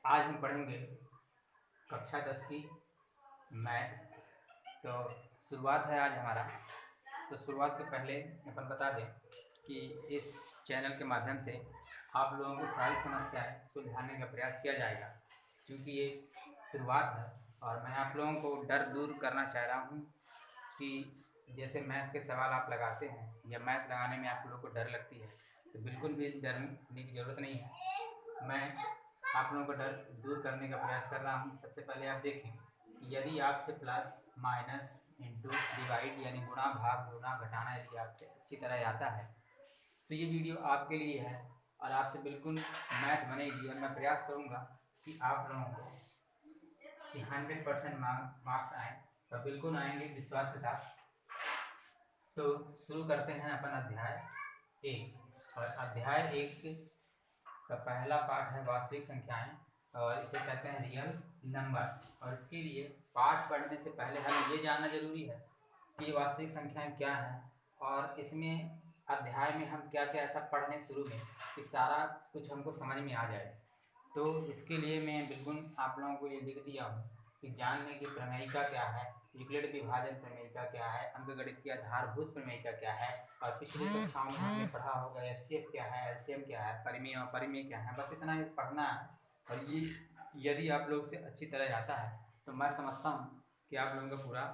आज हम पढ़ेंगे कक्षा 10 की मैथ। तो शुरुआत है आज हमारा। तो शुरुआत के पहले अपन बता दें कि इस चैनल के माध्यम से आप लोगों को सारी समस्याएं सुलझाने का प्रयास किया जाएगा। क्योंकि ये शुरुआत है और मैं आप लोगों को डर दूर करना चाह रहा हूँ कि जैसे मैथ के सवाल आप लगाते हैं या मैथ लगाने में आप लोगों को डर लगती है, तो बिल्कुल भी डरने की ज़रूरत नहीं है। मैं आप लोगों को डर दूर करने का प्रयास कर रहा हूँ। सबसे पहले आप देखें कि यदि आपसे प्लस माइनस इंटू डिवाइड यानी गुणा भाग गुणा घटाना यदि आपसे अच्छी तरह आता है तो ये वीडियो आपके लिए है और आपसे बिल्कुल मैथ बनेगी। और मैं प्रयास करूँगा कि आप लोगों को कि 100% मार्क्स आए, तो बिल्कुल आएंगे विश्वास के साथ। तो शुरू करते हैं अपन अध्याय 1। और अध्याय 1 का पहला पाठ है वास्तविक संख्याएं और इसे कहते हैं रियल नंबर्स। और इसके लिए पाठ पढ़ने से पहले हमें ये जानना जरूरी है कि वास्तविक संख्याएं क्या हैं और इसमें अध्याय में हम क्या क्या ऐसा पढ़ने शुरू में कि सारा कुछ हमको समझ में आ जाए। तो इसके लिए मैं बिल्कुल आप लोगों को ये लिख दिया हूँ कि जान लें कि प्रमेयिका क्या है, यूक्लिड विभाजन प्रमेयिका क्या है, अंकगणित की आधारभूत प्रमेयिका क्या है। और पिछली कक्षाओं में हमने पढ़ा होगा एचसीएफ क्या है, एलसीएम क्या है, परिमेय और परिमेय क्या है। बस इतना ही पढ़ना है और ये यदि आप लोग से अच्छी तरह आता है तो मैं समझता हूँ कि आप लोगों का पूरा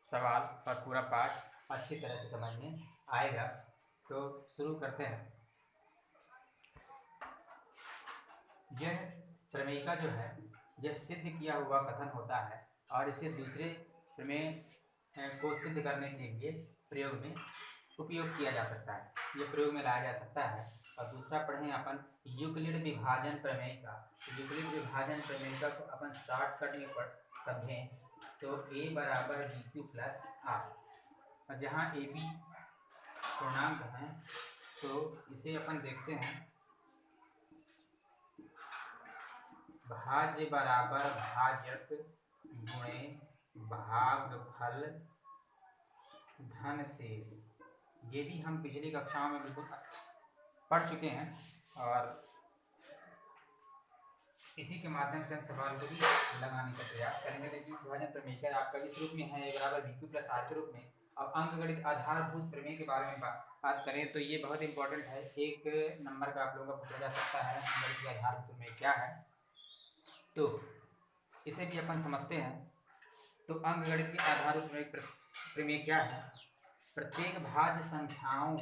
सवाल और पूरा पाठ अच्छी तरह से समझ में आएगा। तो शुरू करते हैं। यह प्रमेयिका जो है यह सिद्ध किया हुआ कथन होता है और इसे दूसरे प्रमेय को सिद्ध करने के लिए प्रयोग में उपयोग किया जा सकता है, ये प्रयोग में लाया जा सकता है। और दूसरा पढ़ें अपन यूक्लिड विभाजन प्रमेयिका। यूक्लिड विभाजन प्रमेयिका को अपन शॉर्टकट में पढ़ समझें तो a बराबर बी क्यू प्लस आर। और जहाँ ए बी पूर्णांक हैं तो इसे अपन देखते हैं भाज्य बराबर भाजक गुणे भागफल धन शेष। ये भी हम पिछली कक्षाओं में बिल्कुल पढ़ चुके हैं और इसी के माध्यम से हम सवाल को भी लगाने का प्रयास करेंगे। देखिए विभाजन प्रमेय आपका इस रूप में है a बराबर बी क्यू प्लस आर के रूप में। अब अंकगणित आधारभूत प्रमेय के बारे में बात करें तो ये बहुत इंपॉर्टेंट है। एक नंबर का आप लोगों का पूछा जा सकता है अंकगणित आधारभूत प्रमेय क्या है, तो इसे भी अपन समझते हैं। तो अंकगणित के आधारभूत प्रमेय क्या है? प्रत्येक भाज्य संख्याओं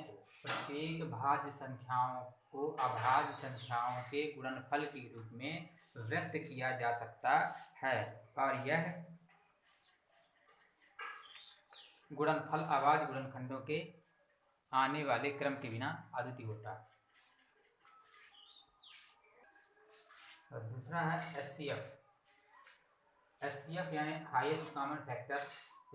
को अभाज्य संख्याओं के गुणनफल के रूप में व्यक्त किया जा सकता है और यह गुणनफल अभाज्य गुणनखंडों के आने वाले क्रम के बिना अद्वितीय होता है। और दूसरा है एचसीएफ। एचसीएफ यानी हाईएस्ट कॉमन फैक्टर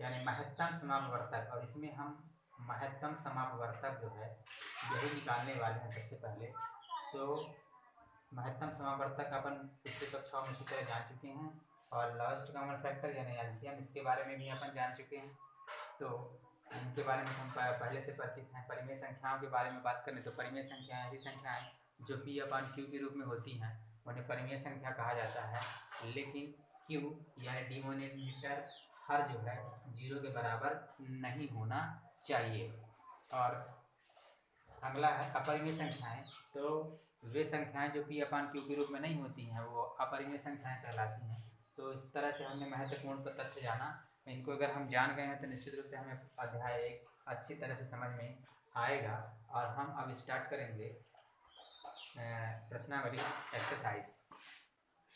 यानी महत्तम समापवर्तक। और इसमें हम महत्तम समापवर्तक जो है यही निकालने वाले हैं सबसे पहले। तो महत्तम समापवर्तक अपन पिछली कक्षाओं में अच्छी तरह जान चुके हैं और लास्ट कॉमन फैक्टर यानी एलसीएम इसके बारे में भी अपन जान चुके हैं। तो इनके बारे में हम पहले से परिचित हैं। परिमेय संख्याओं के बारे में बात करें तो परिमेय संख्याएं ऐसी संख्याएं जो पी अपान क्यू के रूप में होती हैं उन्हें परिमेय संख्या कहा जाता है। लेकिन क्यू यानी डिनोमिनेटर हर जो है 0 के बराबर नहीं होना चाहिए। और अगला है अपरिमेय संख्याएं। तो वे संख्याएं जो पी अपान क्यू के रूप में नहीं होती हैं वो अपरिमेय संख्याएं कहलाती हैं। तो इस तरह से हमने महत्वपूर्ण तथ्य जाना। इनको अगर हम जान गए हैं तो निश्चित रूप से हमें अध्याय 1 अच्छी तरह से समझ में आएगा। और हम अब स्टार्ट करेंगे प्रश्नावली एक्सरसाइज।